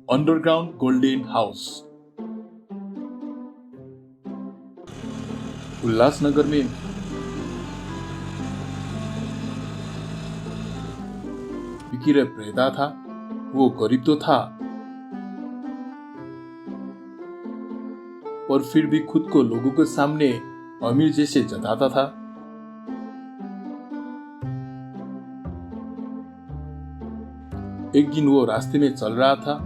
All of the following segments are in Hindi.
Underground golden house. उल्लासनगर में विकीरप रहता था। वो गरीब तो था, पर फिर भी खुद को लोगों के सामने अमीर जैसे जताता था। एक दिन वो रास्ते में चल रहा था।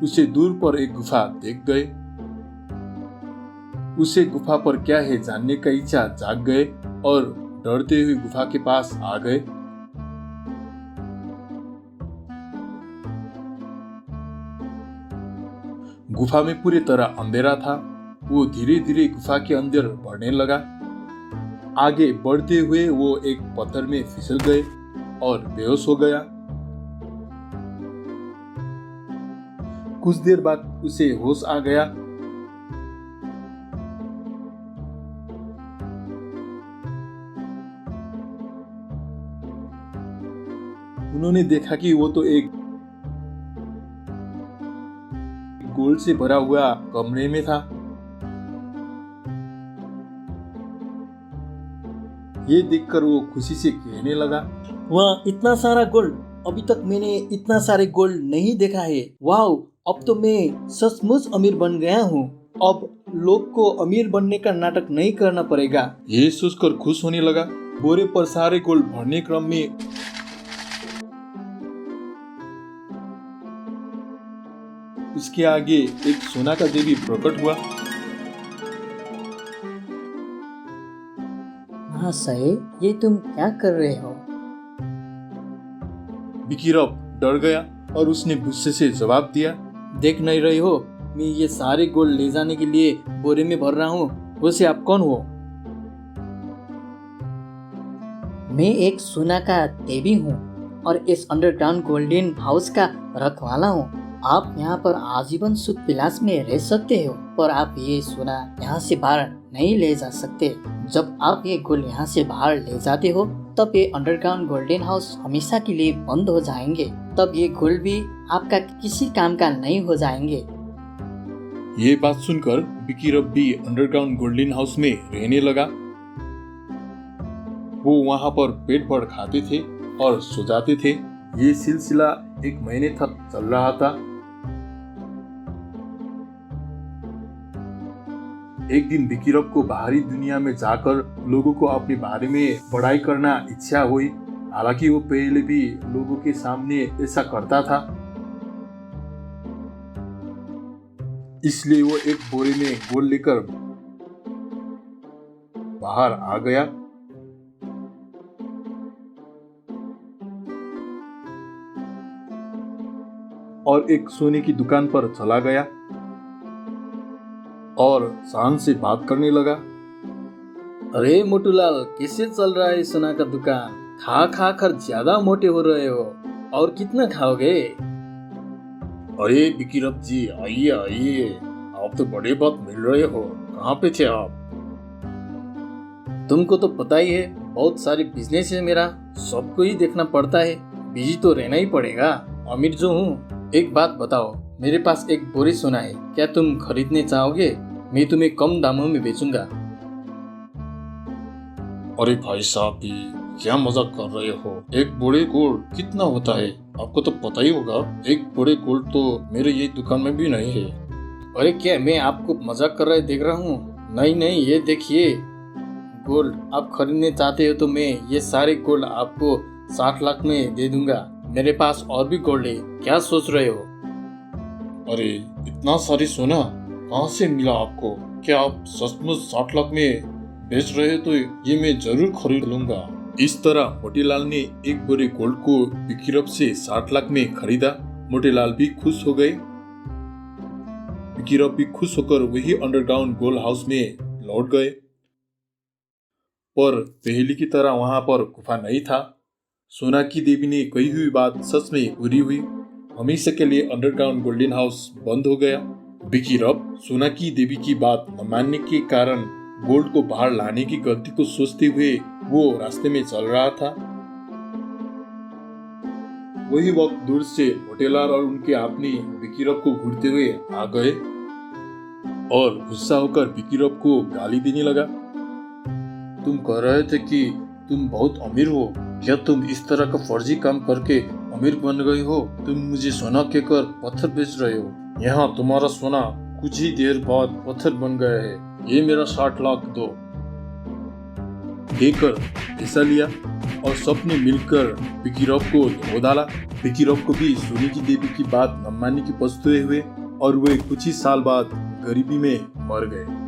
उसे दूर पर एक गुफा देख गए। उसे गुफा पर क्या है जानने का इच्छा जाग गए और डरते हुए गुफा के पास आ गए। गुफा में पूरी तरह अंधेरा था। वो धीरे धीरे गुफा के अंदर बढ़ने लगा। आगे बढ़ते हुए वो एक पत्थर में फिसल गए और बेहोश हो गया। कुछ देर बाद उसे होश आ गया। उन्होंने देखा कि वो तो एक गोल्ड से भरा हुआ कमरे में था। ये देखकर वो खुशी से कहने लगा, वाह, इतना सारा गोल्ड! अभी तक मैंने इतना सारे गोल्ड नहीं देखा है। वाह, अब तो मैं सचमुच अमीर बन गया हूँ। अब लोग को अमीर बनने का नाटक नहीं करना पड़ेगा। ये सोचकर खुश होने लगा। बोरे पर सारे गोल्ड भरने क्रम में उसके आगे एक सोना का देवी प्रकट हुआ। महाशय, ये तुम क्या कर रहे हो? विकीरप डर गया और उसने गुस्से से जवाब दिया, देख नहीं रही हो, मैं ये सारे गोल्ड ले जाने के लिए बोरे में भर रहा हूँ। वैसे आप कौन हो? मैं एक सोना का देवी हूँ और इस अंडरग्राउंड गोल्डन हाउस का रखवाला हूँ। आप यहाँ पर आजीवन सुख विलास में रह सकते हो, पर आप ये सोना यहाँ से बाहर नहीं ले जा सकते। जब आप ये गोल्ड यहाँ से बाहर ले जाते हो, तब ये अंडरग्राउंड गोल्डन हाउस हमेशा के लिए बंद हो जाएंगे। तब ये गोल्ड भी आपका किसी काम का नहीं हो जाएंगे। ये बात सुनकर विकीरप भी अंडरग्राउंड गोल्डन हाउस में रहने लगा। वो वहाँ पर पेट भर खाते थे और सो जाते थे। ये सिलसिला 1 महीने तक चल रहा था। एक दिन विकीरप को बाहरी दुनिया में जाकर लोगों को अपने बारे में पढ़ाई करना इच्छा हुई। हालांकि वो पहले भी लोगों के सामने ऐसा करता था। इसलिए वो एक बोरे में गोल्ड लेकर बाहर आ गया और एक सोने की दुकान पर चला गया और शान से बात करने लगा। अरे मोटूलाल, कैसे चल रहा है सोना का दुकान? खा खा कर ज्यादा मोटे हो रहे हो। और कितना खाओगे? अरे विकीरप जी, आइए आइए, आप तो बड़े बात मिल रहे हो। कहाँ पे थे आप? तुमको तो पता ही है, बहुत सारे बिजनेस है मेरा, सबको ही देखना पड़ता है। बिजी तो रहना ही पड़ेगा, अमीर जो हूँ। एक बात बताओ, मेरे पास एक बोरी सोना है, क्या तुम खरीदने चाहोगे? मैं तुम्हें कम दामों में बेचूंगा। अरे भाई साहब भी क्या मजाक कर रहे हो? एक बोरे गोल्ड कितना होता है? आपको तो पता ही होगा। एक बोरे गोल्ड तो मेरे ये दुकान में भी नहीं है। अरे क्या मैं आपको मजाक कर रहे देख रहा हूँ? नहीं नहीं, ये देखिए गोल्ड। आप खरीदने चाहते हो तो मैं ये सारे गोल्ड आपको 60 लाख में दे दूंगा। मेरे पास और भी गोल्ड है, क्या सोच रहे हो? अरे इतना सारी सोना कहाँ से मिला आपको? क्या आप सचमुच 60 लाख में बेच रहे हो? तो ये मैं जरूर खरीद लूंगा। इस तरह मोतीलाल ने एक बोरे गोल्ड को विकीरप से 60 लाख में खरीदा। मोतीलाल भी खुश हो गए। विकीरप भी खुश होकर वही अंडरग्राउंड गोल्ड हाउस में लौट गए। पर पहले की तरह वहां पर गुफा नहीं था। सोना की देवी ने कही हुई बात सच में पूरी हुई। हमेशा के लिए अंडरग्राउंड गोल्डन हाउस बंद हो गया। विकीरप सोना की देवी की बात न मानने के कारण गोल्ड को बाहर लाने की गलती को सोचते हुए वो रास्ते में चल रहा था। वही वक्त दूर से मोटेलाल और उनके आदमी विकीरप को घूरते हुए आ गए और गुस्सा होकर विकीरप को गाली देने लगा। तुम कह रहे थे कि तुम बहुत अमीर हो, क्या तुम इस तरह का फर्जी काम करके अमीर बन गए हो? तुम मुझे सोना कहकर पत्थर बेच रहे हो। यहाँ तुम्हारा सोना कुछ ही देर बाद पत्थर बन गया है। ये मेरा 60 लाख दो। देकर पैसा लिया और सबने मिलकर विकीरप को धो डाला। विकीरप को भी सोने की देवी की बात न मानने की पछताए हुए और वे कुछ ही साल बाद गरीबी में मर गए।